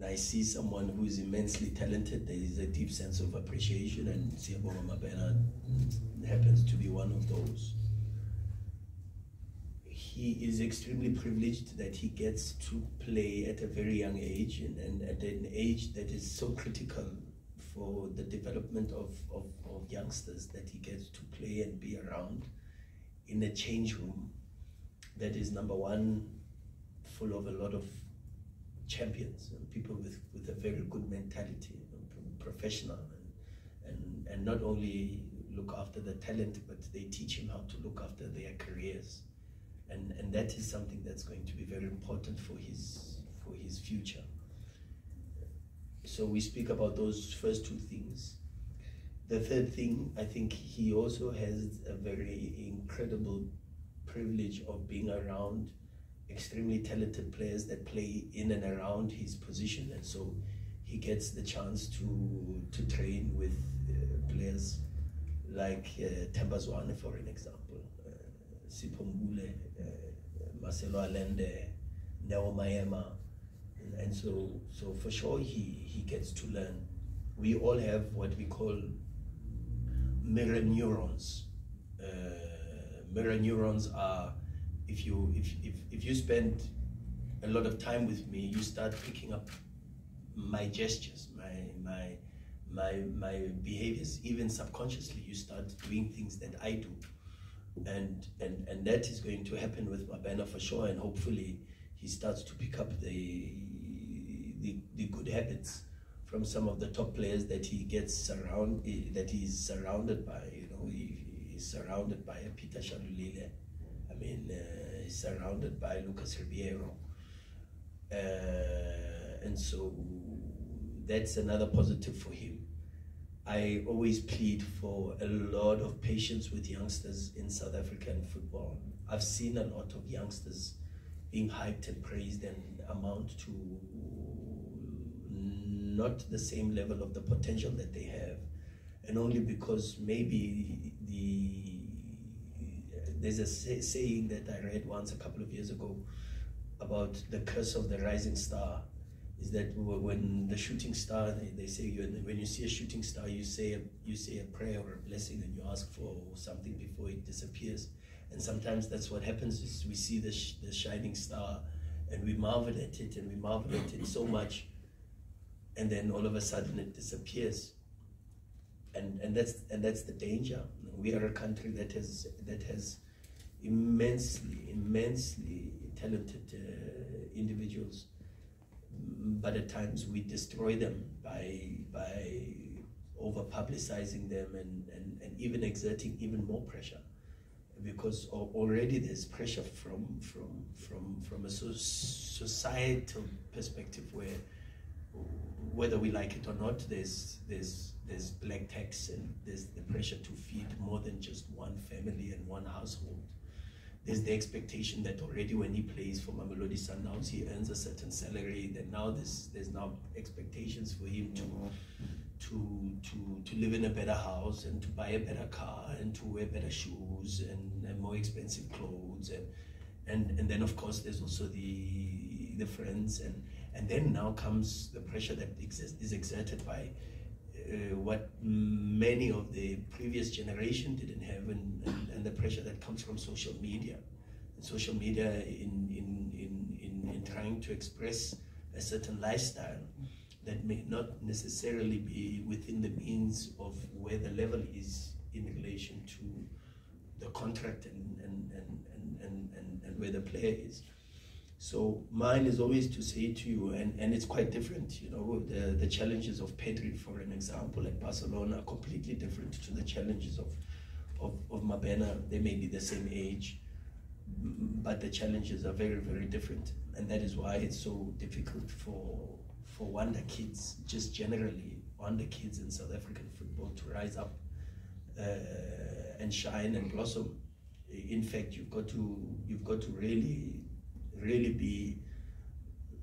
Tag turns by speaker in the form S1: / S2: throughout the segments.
S1: I see someone who is immensely talented, there is a deep sense of appreciation, and Siyabonga Mokwena happens to be one of those. He is extremely privileged that he gets to play at a very young age, and at an age that is so critical for the development of youngsters, that he gets to play and be around in a change room that is, number one, full of a lot of champions and people with a very good mentality, professional, and not only look after the talent, but they teach him how to look after their careers, and that is something that's going to be very important for his future. So we speak about those first two things. The third thing, I think he also has a very incredible privilege of being around extremely talented players that play in and around his position, and so he gets the chance to train with players like Themba Zwane, for an example, Sipho Mbule, Marcelo Allende, Neo Maema, and so for sure he gets to learn. We all have what we call mirror neurons. Mirror neurons are, if you spend a lot of time with me, you start picking up my gestures, my behaviors, even subconsciously. You start doing things that I do, and that is going to happen with Mokwena for sure. And hopefully, he starts to pick up the good habits from some of the top players that he gets that he's surrounded by. You know, he's surrounded by Peter Shalulile. I mean, he's surrounded by Lucas Ribeiro, and so that's another positive for him. I always plead for a lot of patience with youngsters in South African football. I've seen a lot of youngsters being hyped and praised and amount to not the same level of the potential that they have, and only because maybe there's a saying that I read once a couple of years ago about the curse of the rising star, is that when the shooting star, they say when you see a shooting star, you say a prayer or a blessing, and you ask for something before it disappears. And sometimes that's what happens, is we see the shining star and we marvel at it, and we marvel at it so much, and then all of a sudden it disappears. And that's the danger. We are a country that has immensely talented individuals, but at times we destroy them by over-publicizing them and even exerting even more pressure, because already there's pressure from a societal perspective, where whether we like it or not, there's black tax, and there's the pressure to feed more than just one family and one household. There's the expectation that already when he plays for Mamelodi Sundowns, he earns a certain salary. Then now there's now expectations for him to live in a better house, and to buy a better car, and to wear better shoes and more expensive clothes, and then of course there's also the friends, and then now comes the pressure that is exerted by what many of the previous generation didn't have, and the pressure that comes from social media. And social media in trying to express a certain lifestyle that may not necessarily be within the means of where the level is in relation to the contract and where the player is. So mine is always to say to you, and it's quite different, you know, the challenges of Pedri, for an example, at Barcelona are completely different to the challenges of Mokwena. They may be the same age, but the challenges are very, very different. And that is why it's so difficult for wonder kids, just generally, wonder kids in South African football to rise up and shine and blossom. In fact, you've got to really be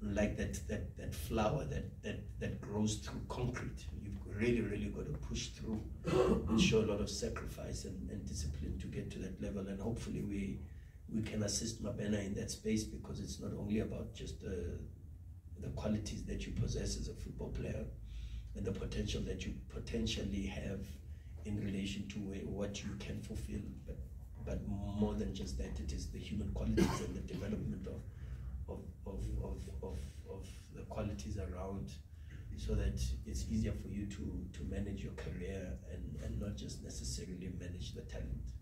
S1: like that flower that grows through concrete. You've really got to push through and show a lot of sacrifice and discipline to get to that level. And hopefully we can assist Mokwena in that space, because it's not only about just the qualities that you possess as a football player, and the potential that you potentially have in relation to what you can fulfill. But more than just that, it is the human qualities and the development of the qualities around, so that it's easier for you to manage your career and not just necessarily manage the talent.